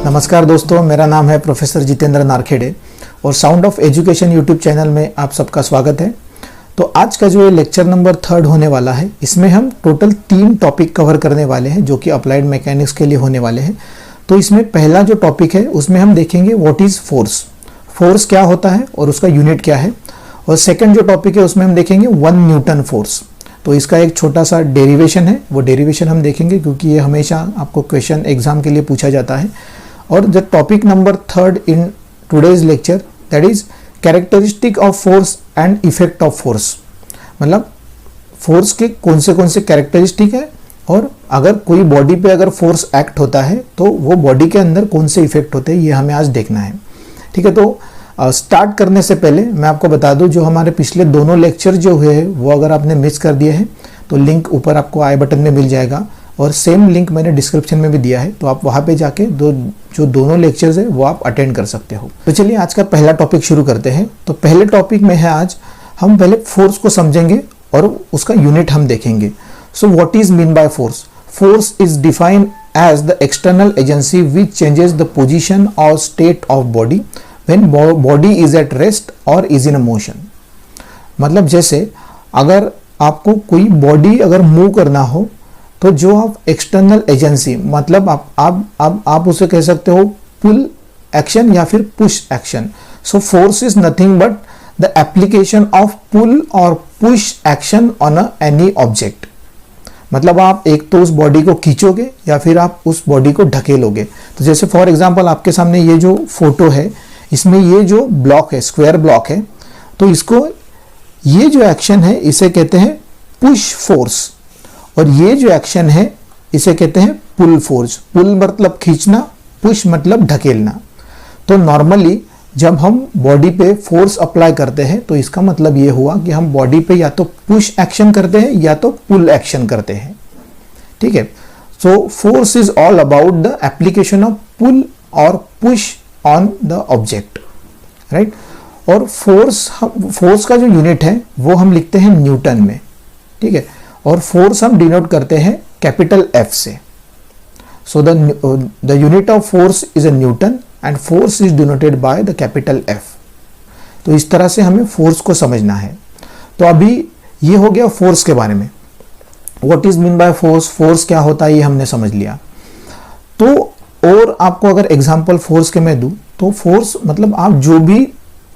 नमस्कार दोस्तों, मेरा नाम है प्रोफेसर जितेंद्र नारखेड़े और sound of education YouTube channel में आप सबका स्वागत है। तो आज का जो ये लेक्चर नंबर 3 होने वाला है, इसमें हम टोटल 3 टॉपिक कवर करने वाले हैं जो कि अप्लाइड मैकेनिक्स के लिए होने वाले हैं। तो इसमें पहला जो टॉपिक है उसमें हम देखेंगे व्हाट इज़ फोर्स, फोर्स क्या होता है और उसका यूनिट क्या है। और सेकंड जो टॉपिक है उसमें हम देखेंगे 1 न्यूटन फोर्स। तो इसका एक छोटा सा डेरिवेशन है, वो डेरिवेशन हम देखेंगे क्योंकि ये हमेशा आपको क्वेश्चन एग्जाम के लिए पूछा जाता है। और the topic number 3 in today's lecture that is characteristic of force and effect of force, मतलब फोर्स के कौन से कैरेक्टरिस्टिक है और अगर कोई बॉडी पे अगर फोर्स एक्ट होता है तो वो बॉडी के अंदर कौन से इफेक्ट होते हैं, ये हमें आज देखना है। ठीक है, तो स्टार्ट करने से पहले मैं आपको बता दूं, जो हमारे पिछले दोनों लेक्चर जो हुए हैं वो अगर आपने मिस कर दिए हैं तो लिंक ऊपर आपको आई बटन में मिल जाएगा और सेम लिंक मैंने डिस्क्रिप्शन में भी दिया है, तो आप वहाँ पे जाके जो दोनों लेक्चर्स है वो आप अटेंड कर सकते हो। तो चलिए आज का पहला टॉपिक शुरू करते हैं। तो पहले टॉपिक में है आज हम पहले फोर्स को समझेंगे और उसका यूनिट हम देखेंगे। So what is mean by force? Force is defined as the external agency which changes the position or state of body when body is at rest or is in a motion. मतलब जैसे अगर आपको कोई body अगर move करना हो तो जो आप एक्सटर्नल एजेंसी, मतलब आप उसे कह सकते हो पुल एक्शन या फिर push action. So force is nothing but the application of pull or push action on any object. मतलब आप एक तो उस बॉडी को खींचोगे या फिर आप उस बॉडी को ढकेलोगे। तो जैसे फॉर एग्जांपल आपके सामने ये जो फोटो है, इसमें ये जो ब्लॉक है, स्क्वायर ब्लॉक है, तो इसको ये जो एक्शन है इसे कहते हैं पुश फोर्स और ये जो एक्शन है इसे कहते हैं पुल फोर्स। पुल मतलब खींचना, पुश मतलब ढकेलना। तो नॉर्मली जब हम बॉडी पे फोर्स अप्लाई करते हैं तो इसका मतलब ये हुआ कि हम बॉडी पे या तो पुश एक्शन करते हैं या तो पुल एक्शन करते हैं। ठीक है, so force is all about the application of pull or push on the object, right. और फोर्स का जो यूनिट है वो हम लिखते हैं न्यूटन में। ठीक है, और फोर्स हम डिनोट करते हैं कैपिटल F से। So the unit of force is a Newton and force is denoted by the capital F। तो इस तरह से हमें फोर्स को समझना है। तो अभी ये हो गया फोर्स के बारे में। What is mean by force, force क्या होता है ये हमने समझ लिया। तो और आपको अगर एग्जांपल फोर्स के मैं दूं तो फोर्स मतलब आप जो भी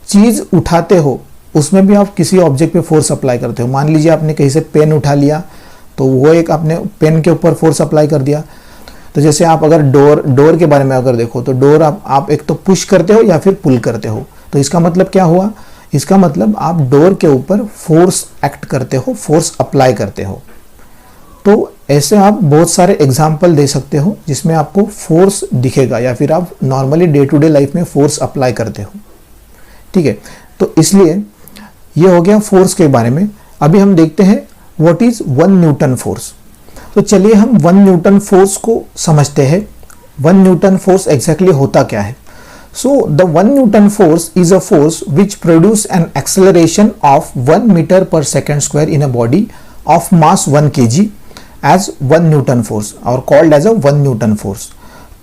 चीज उठाते हो उसमें भी आप किसी ऑब्जेक्ट पे फोर्स अप्लाई करते हो। मान लीजिए आपने कहीं से पेन उठा लिया तो वो एक आपने पेन के ऊपर फोर्स अप्लाई कर दिया। तो जैसे आप अगर डोर के बारे में अगर देखो तो डोर आप एक तो पुश करते हो या फिर पुल करते हो। तो इसका मतलब क्या हुआ? इसका मतलब आप डोर के ऊपर फोर्स एक्ट करते हो, फोर्स अप्लाई करते हो। तो ऐसे आप बहुत सारे एग्जाम्पल दे सकते हो जिसमें आपको फोर्स दिखेगा या फिर आप normally day to day life में फोर्स अप्लाई करते हो। ठीक है, तो इसलिए ये हो गया फोर्स के बारे में। अभी हम देखते हैं व्हाट इज 1 न्यूटन फोर्स। तो चलिए हम 1 न्यूटन फोर्स को समझते हैं। 1 न्यूटन फोर्स एग्जैक्टली होता क्या है? So the 1 newton force is a force which produce an acceleration of 1 metre per second square in a body of mass 1 kg as 1 newton force or called as a 1 newton force.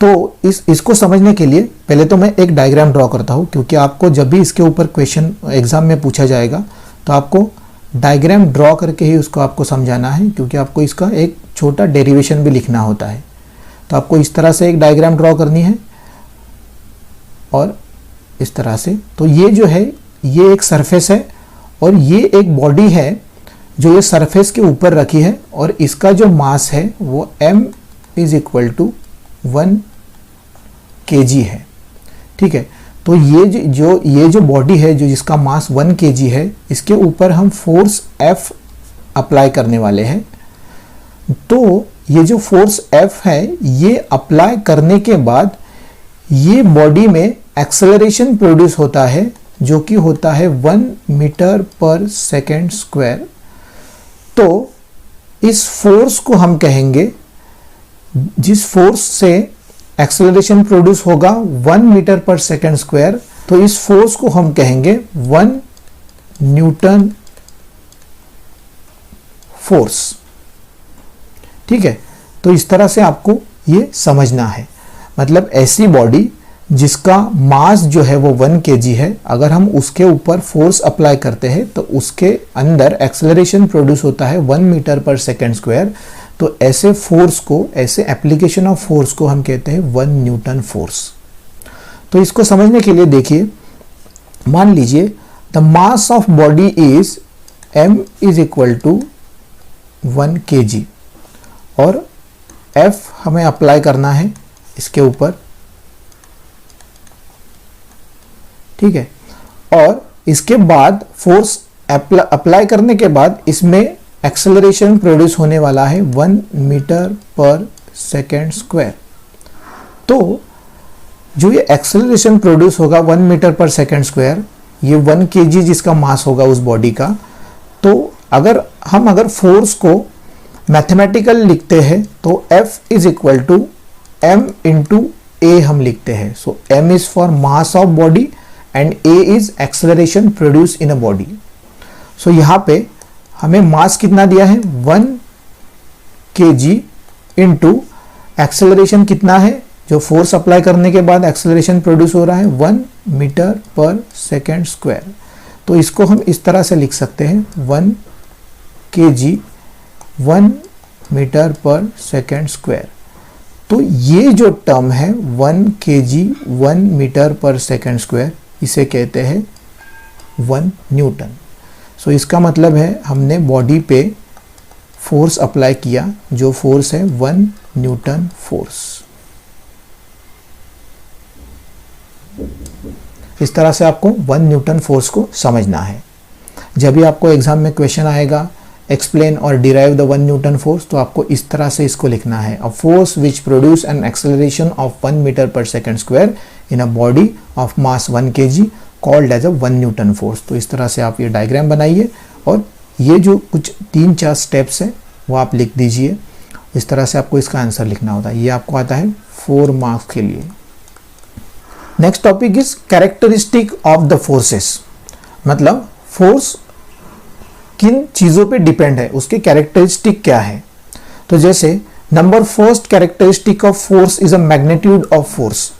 तो इसको समझने के लिए पहले तो मैं एक diagram draw करता हूँ, क्योंकि आपको जब भी इसके ऊपर क्वेश्चन एग्जाम में पूछा जाएगा तो आपको डायग्राम ड्रॉ करके ही उसको आपको समझाना है, क्योंकि आपको इसका एक छोटा डेरिवेशन भी लिखना होता है। तो आपको इस तरह से एक डायग्राम ड्रॉ करनी है और इस तरह से। तो ये जो है ये एक सरफेस है और ये एक बॉडी है जो ये सरफेस के ऊपर रखी है और इसका जो मास है वो m is equal to 1 kg है। ठीक है, तो ये जो बॉडी है जो जिसका मास 1 kg है, इसके ऊपर हम फोर्स F अप्लाई करने वाले हैं। तो ये जो फोर्स F है ये अप्लाई करने के बाद ये बॉडी में एक्सेलरेशन प्रोड्यूस होता है जो कि होता है 1 मीटर पर सेकेंड स्क्वायर। तो इस फोर्स को हम कहेंगे, जिस फोर्स से एक्सेलरेशन प्रोड्यूस होगा 1 मीटर पर सेकेंड स्क्वायर, तो इस फोर्स को हम कहेंगे 1 न्यूटन फोर्स। ठीक है, तो इस तरह से आपको ये समझना है। मतलब ऐसी बॉडी जिसका मास जो है वो 1 kg है, अगर हम उसके ऊपर फोर्स अप्लाई करते हैं तो उसके अंदर एक्सेलरेशन प्रोड्यूस होता है 1 मीटर पर सेकेंड स्क्वायर। तो ऐसे फोर्स को, ऐसे एप्लीकेशन ऑफ फोर्स को हम कहते हैं 1 न्यूटन फोर्स। तो इसको समझने के लिए देखिए, मान लीजिए the mass of body is m is equal to 1 kg और F हमें अप्लाई करना है इसके ऊपर, ठीक है। और इसके बाद फोर्स अप्लाई करने के बाद इसमें एक्सेलरेशन प्रोड्यूस होने वाला है 1 मीटर पर सेकेंड स्क्वायर। तो जो ये एक्सेलरेशन प्रोड्यूस होगा 1 मीटर पर सेकेंड स्क्वायर, ये 1 kg जिसका मास होगा उस बॉडी का, तो अगर फोर्स को मैथमेटिकल लिखते हैं तो F is equal to m into a हम लिखते हैं। So m is for mass of body and a is acceleration produce in a body. सो यहाँ पे हमें मास कितना दिया है 1 kg इंटू एक्सेलरेशन कितना है, जो फोर्स अप्लाई करने के बाद एक्सेलरेशन प्रोड्यूस हो रहा है 1 मीटर पर सेकेंड स्क्वायर। तो इसको हम इस तरह से लिख सकते हैं 1 kg 1 metre per second square. तो ये जो टर्म है 1 kg 1 metre per second square, इसे कहते हैं 1 न्यूटन। सो इसका मतलब है हमने बॉडी पे फोर्स अप्लाई किया, जो फोर्स है 1 न्यूटन फोर्स। इस तरह से आपको 1 न्यूटन फोर्स को समझना है। जब भी आपको एग्जाम में क्वेश्चन आएगा एक्सप्लेन और डिराइव द 1 न्यूटन फोर्स, तो आपको इस तरह से इसको लिखना है, a force which produce an acceleration of 1 metre per second square in a body of mass 1 kg called as a 1 newton force. तो इस तरह से आप ये डायग्राम बनाइए और ये जो कुछ 3-4 स्टेप्स है वो आप लिख दीजिए। इस तरह से आपको इसका आंसर लिखना होता है। ये आपको आता है 4 मार्क्स के लिए। Next topic is characteristic of the forces, मतलब फोर्स किन चीजों पे डिपेंड है, उसके कैरेक्टरिस्टिक क्या है। तो जैसे number first characteristic of force is a magnitude of force.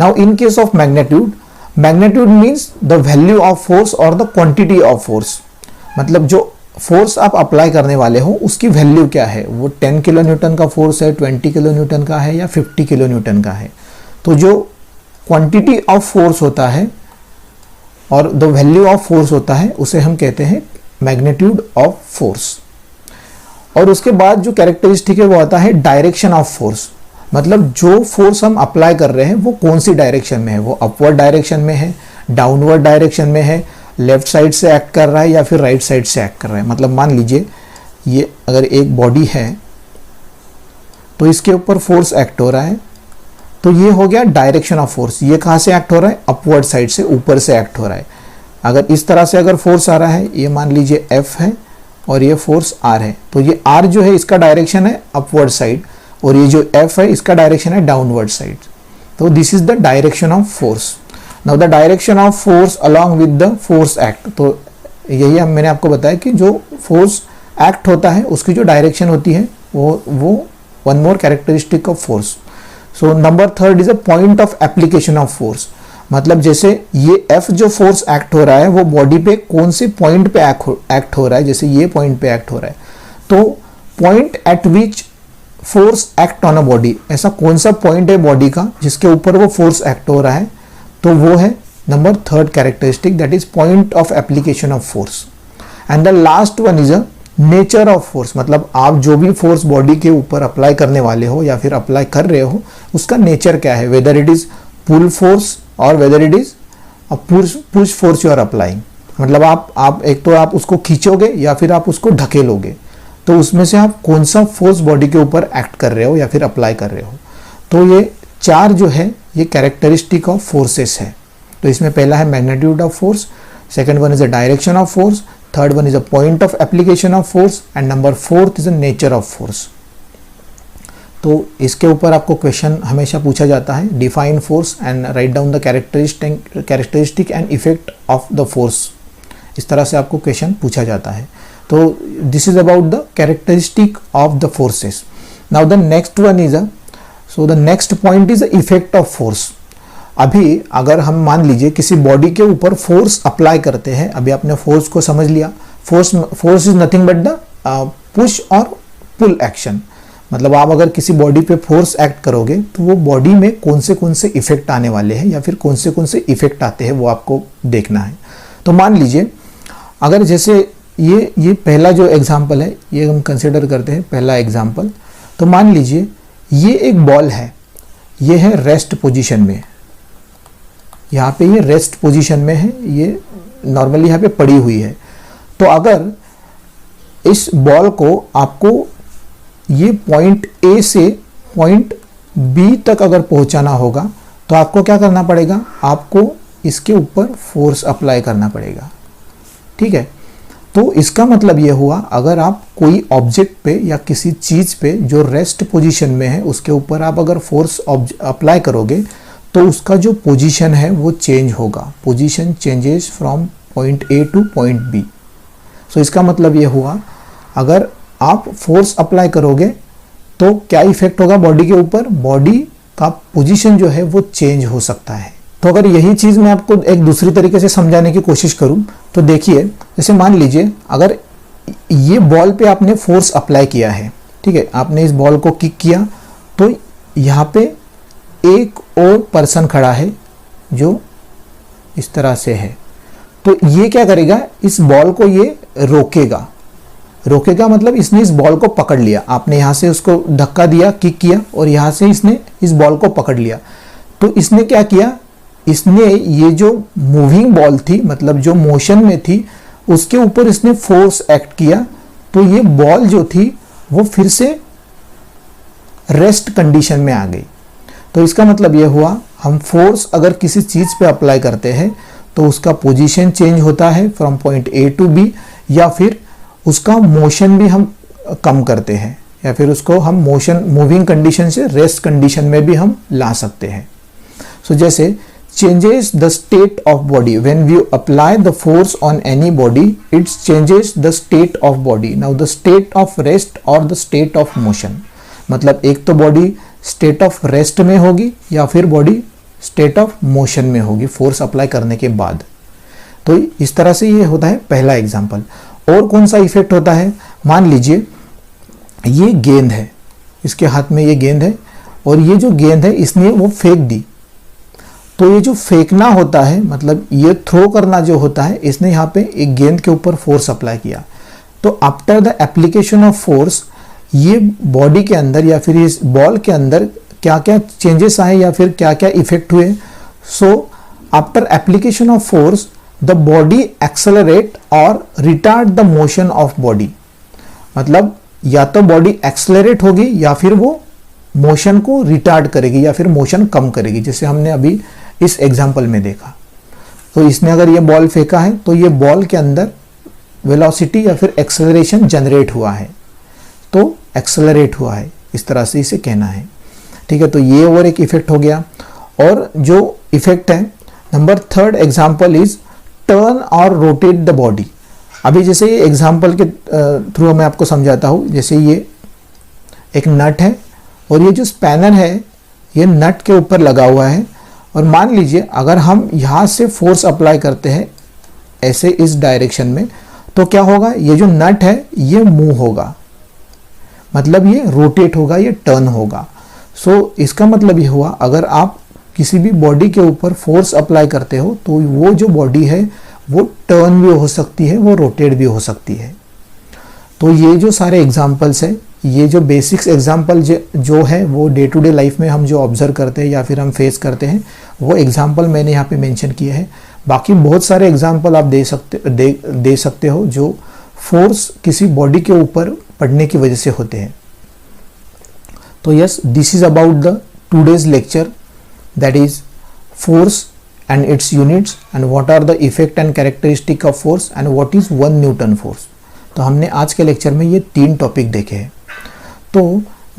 Now in case of magnitude, magnitude means the value of force और द क्वांटिटी ऑफ फोर्स, मतलब जो फोर्स आप अप्लाई करने वाले हो उसकी वैल्यू क्या है, वो 10 किलो न्यूटन का फोर्स है, 20 किलो न्यूटन का है या 50 किलो न्यूटन का है। तो जो क्वांटिटी ऑफ फोर्स होता है और द वैल्यू ऑफ फोर्स होता है उसे हम कहते हैं मैग्नीट्यूड ऑफ फोर्स। और उसके बाद जो कैरेक्टरिस्टिक है वो आता है डायरेक्शन ऑफ फोर्स, मतलब जो फोर्स हम अप्लाई कर रहे हैं वो कौन सी डायरेक्शन में है, वो अपवर्ड डायरेक्शन में है, डाउनवर्ड डायरेक्शन में है, लेफ्ट साइड से एक्ट कर रहा है या फिर राइट साइड से एक्ट कर रहा है। मतलब मान लीजिए ये अगर एक बॉडी है तो इसके ऊपर फोर्स एक्ट हो रहा है, तो ये हो गया डायरेक्शन ऑफ फोर्स। ये कहाँ से एक्ट हो रहा है, अपवर्ड साइड से, ऊपर से एक्ट हो रहा है। अगर इस तरह से अगर फोर्स आ रहा है, ये मान लीजिए F है और ये फोर्स R है, तो ये R जो है इसका डायरेक्शन है अपवर्ड साइड और ये जो F है इसका डायरेक्शन है डाउनवर्ड साइड। तो this is the direction of force. Now the direction of force along with the force act, तो यही मैंने आपको बताया कि जो फोर्स एक्ट होता है उसकी जो डायरेक्शन होती है वो one more characteristic of force. So number third is a point of application of force, मतलब जैसे ये F जो फोर्स एक्ट हो रहा है वो बॉडी पे कौन से पॉइंट पे एक्ट हो रहा है, जैसे ये पॉइंट पे एक्ट हो रहा है, तो point eight which force act on a body, ऐसा कौन सा पॉइंट है बॉडी का जिसके ऊपर वो फोर्स एक्ट हो रहा है, तो वो है number third characteristic, that is point of application of force. And the last one is a nature of force, मतलब आप जो भी फोर्स बॉडी के ऊपर अप्लाई करने वाले हो या फिर अप्लाई कर रहे हो उसका नेचर क्या है, whether it is pull force or whether it is a push force you are applying, मतलब आप एक तो आप उसको खींचोगे या फिर आप उसको ढकेलोगे, तो उसमें से आप कौन सा फोर्स बॉडी के ऊपर एक्ट कर रहे हो या फिर अप्लाई कर रहे हो। तो ये चार जो है ये कैरेक्टरिस्टिक ऑफ फोर्सेस है। तो इसमें पहला है magnitude of force, second one is the direction of force, third one is a point of application of force and number fourth is the nature of force. तो इसके ऊपर आपको क्वेश्चन हमेशा पूछा जाता है, define force and write down the characteristic and effect of the force, इस तरह से आपको क्वेश्चन पूछा जाता है। तो this is about the characteristic of the forces. Now the next one is a so the next point is the effect of force. अभी अगर हम मान लीजिए किसी बॉडी के ऊपर फोर्स अप्लाई करते हैं, अभी आपने फोर्स को समझ लिया, force is nothing but the push और पुल एक्शन। मतलब आप अगर किसी बॉडी पे फोर्स एक्ट करोगे तो वो बॉडी में कौन से इफेक्ट आने वाले हैं या फिर कौन से इफेक्ट आते हैं वो आपको देखना है। तो मान लीजिए अगर जैसे ये पहला जो एग्जाम्पल है ये हम कंसिडर करते हैं पहला एग्जाम्पल। तो मान लीजिए ये एक बॉल है, ये है रेस्ट पोजीशन में, यहाँ पे ये रेस्ट पोजीशन में है, ये नॉर्मली यहाँ पे पड़ी हुई है। तो अगर इस बॉल को आपको ये पॉइंट ए से पॉइंट बी तक अगर पहुंचाना होगा तो आपको क्या करना पड़ेगा, आपको इसके ऊपर फोर्स अप्लाई करना पड़ेगा। ठीक है, तो इसका मतलब ये हुआ अगर आप कोई ऑब्जेक्ट पे या किसी चीज़ पे जो रेस्ट पोजीशन में है उसके ऊपर आप अगर फोर्स अप्लाई करोगे तो उसका जो पोजीशन है वो चेंज होगा। Position changes from point A to point B. सो इसका मतलब ये हुआ अगर आप फोर्स अप्लाई करोगे तो क्या इफेक्ट होगा बॉडी के ऊपर, बॉडी का पोजीशन जो है वो चेंज हो सकता है। तो अगर यही चीज़ मैं आपको एक दूसरी तरीके से समझाने की कोशिश करूं तो देखिए, जैसे मान लीजिए अगर ये बॉल पे आपने फोर्स अप्लाई किया है, ठीक है, आपने इस बॉल को किक किया तो यहाँ पे एक और पर्सन खड़ा है जो इस तरह से है। तो ये क्या करेगा, इस बॉल को ये रोकेगा। रोकेगा मतलब इसने इस बॉल को पकड़ लिया, आपने यहाँ से उसको धक्का दिया, किक किया और यहाँ से इसने इस बॉल को पकड़ लिया। तो इसने क्या किया, इसने ये जो मूविंग बॉल थी मतलब जो मोशन में थी उसके ऊपर इसने फोर्स एक्ट किया। तो ये बॉल जो थी वो फिर से रेस्ट कंडीशन में आ गई। तो इसका मतलब ये हुआ हम फोर्स अगर किसी चीज़ पे अप्लाई करते हैं तो उसका पोजीशन चेंज होता है from point A to B, या फिर उसका मोशन भी हम कम करते हैं, या फिर उसको हम मोशन मूविंग कंडीशन से रेस्ट कंडीशन में भी हम ला सकते हैं। सो जैसे changes the state of body when we apply the force on any body, it changes the state of body. Now the state of rest or the state of motion, मतलब एक तो body state of rest में होगी या फिर body state of motion में होगी force apply करने के बाद। तो इस तरह से ये होता है पहला एग्जांपल। और कौन सा इफेक्ट होता है, मान लीजिए ये गेंद है, इसके हाथ में ये गेंद है और ये जो गेंद है इसने वो फेंक दी। तो ये जो फेंकना होता है मतलब ये थ्रो करना जो होता है, इसने यहाँ पे एक गेंद के ऊपर फोर्स अप्लाई किया। तो after the application of force ये बॉडी के अंदर या फिर इस बॉल के अंदर क्या क्या चेंजेस आए या फिर क्या क्या इफेक्ट हुए। So after application of force the body accelerate or retard the motion of body. मतलब या तो बॉडी एक्सेलरेट होगी या फिर वो मोशन को रिटार्ड करेगी या फिर मोशन कम करेगी, जैसे हमने अभी इस एग्जाम्पल में देखा। तो इसने अगर ये बॉल फेंका है तो ये बॉल के अंदर वेलोसिटी या फिर एक्सेलरेशन जनरेट हुआ है, तो एक्सेलरेट हुआ है, इस तरह से इसे कहना है। ठीक है, तो ये और एक इफेक्ट हो गया। और जो इफेक्ट है number third example is turn और रोटेट द बॉडी। अभी जैसे ये एग्जाम्पल के थ्रू मैं आपको समझाता हूँ। जैसे ये एक नट है और ये जो स्पैनर है ये नट के ऊपर लगा हुआ है, और मान लीजिए अगर हम यहाँ से फोर्स अप्लाई करते हैं ऐसे इस डायरेक्शन में तो क्या होगा, ये जो नट है ये मूव होगा, मतलब ये रोटेट होगा, ये टर्न होगा। सो इसका मतलब ये हुआ अगर आप किसी भी बॉडी के ऊपर फोर्स अप्लाई करते हो तो वो जो बॉडी है वो टर्न भी हो सकती है, वो रोटेट भी हो सकती है। तो ये जो सारे एग्जाम्पल्स है, ये जो बेसिक्स एग्जाम्पल जो है वो डे टू डे लाइफ में हम जो ऑब्जर्व करते हैं या फिर हम फेस करते हैं वो एग्जाम्पल मैंने यहाँ पे मेंशन किए हैं। बाकी बहुत सारे एग्जाम्पल आप दे सकते हो जो फोर्स किसी बॉडी के ऊपर पड़ने की वजह से होते हैं। तो yes, this is about the today's lecture, that is force and its units and what are the effect and characteristic of force and what is 1 Newton force। तो हमने आज के लेक्चर में ये 3 टॉपिक देखे हैं। तो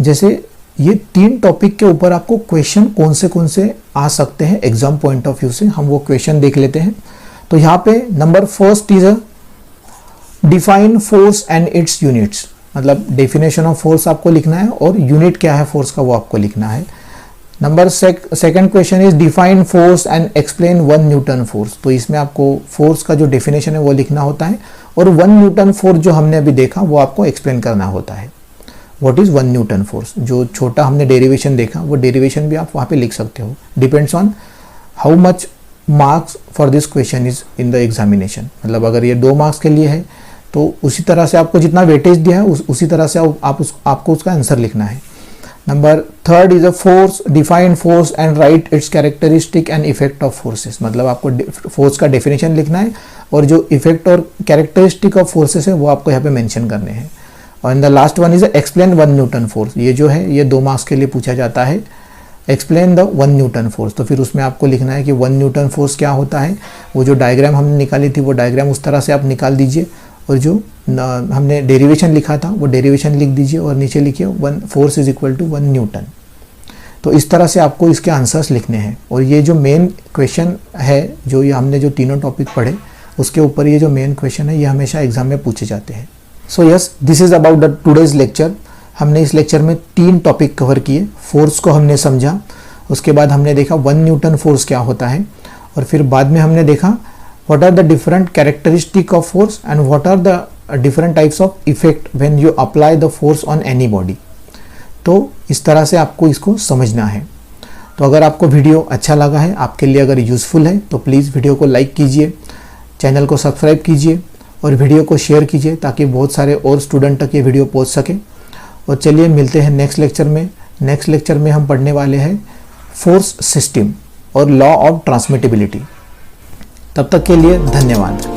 जैसे ये 3 टॉपिक के ऊपर आपको क्वेश्चन कौन से आ सकते हैं एग्जाम पॉइंट ऑफ व्यू से, हम वो क्वेश्चन देख लेते हैं। तो यहाँ पे number first is a define force and it's units, मतलब डेफिनेशन ऑफ फोर्स आपको लिखना है और यूनिट क्या है फोर्स का वो आपको लिखना है। Number second question is define force and explain 1 newton force. तो इसमें आपको फोर्स का जो डेफिनेशन है वो लिखना होता है और 1 न्यूटन फोर्स जो हमने अभी देखा वो आपको एक्सप्लेन करना होता है। What is 1 newton force? जो छोटा हमने डेरिवेशन देखा वो डेरिवेशन भी आप वहाँ पे लिख सकते हो। Depends on how much marks for this question is in the examination. मतलब अगर ये 2 मार्क्स के लिए है तो उसी तरह से आपको जितना वेटेज दिया है उसी तरह से आपको उसका आंसर लिखना है। Number third is a force, define force and right it's characteristic and effect of forces. मतलब आपको फोर्स का डेफिनेशन लिखना है और जो इफेक्ट और कैरेक्टरिस्टिक ऑफ फोर्सेस है वो आपको यहाँ पे मेंशन करने हैं। और in the last one is explain 1 newton force. ये जो है ये 2 मार्क्स के लिए पूछा जाता है। एक्सप्लेन द 1 न्यूटन फोर्स, तो फिर उसमें आपको लिखना है कि 1 न्यूटन फोर्स क्या होता है। वो जो डायग्राम हमने निकाली थी वो डायग्राम उस तरह से आप निकाल दीजिए और जो हमने डेरिवेशन लिखा था वो डेरिवेशन लिख दीजिए और नीचे लिखिए 1 force is equal to 1 newton. तो इस तरह से आपको इसके आंसर्स लिखने हैं। और ये जो मेन क्वेश्चन है जो ये हमने जो तीनों टॉपिक पढ़े उसके ऊपर ये जो मेन क्वेश्चन है ये हमेशा एग्जाम में पूछे जाते हैं। So yes, this is about the today's lecture. हमने इस लेक्चर में 3 टॉपिक कवर किए। फोर्स को हमने समझा, उसके बाद हमने देखा 1 न्यूटन फोर्स क्या होता है और फिर बाद में हमने देखा what are the different characteristic of force and what are the different types of effect when you apply the force on any body। तो इस तरह से आपको इसको समझना है। तो अगर आपको वीडियो अच्छा लगा है, आपके लिए अगर यूज़फुल है तो प्लीज़ वीडियो को लाइक कीजिए, चैनल को सब्सक्राइब कीजिए और वीडियो को शेयर कीजिए ताकि बहुत सारे और स्टूडेंट तक ये वीडियो पहुंच सके। और चलिए मिलते हैं नेक्स्ट लेक्चर में। नेक्स्ट लेक्चर में हम पढ़ने वाले हैं फोर्स सिस्टम और लॉ ऑफ ट्रांसमिटेबिलिटी। तब तक के लिए धन्यवाद।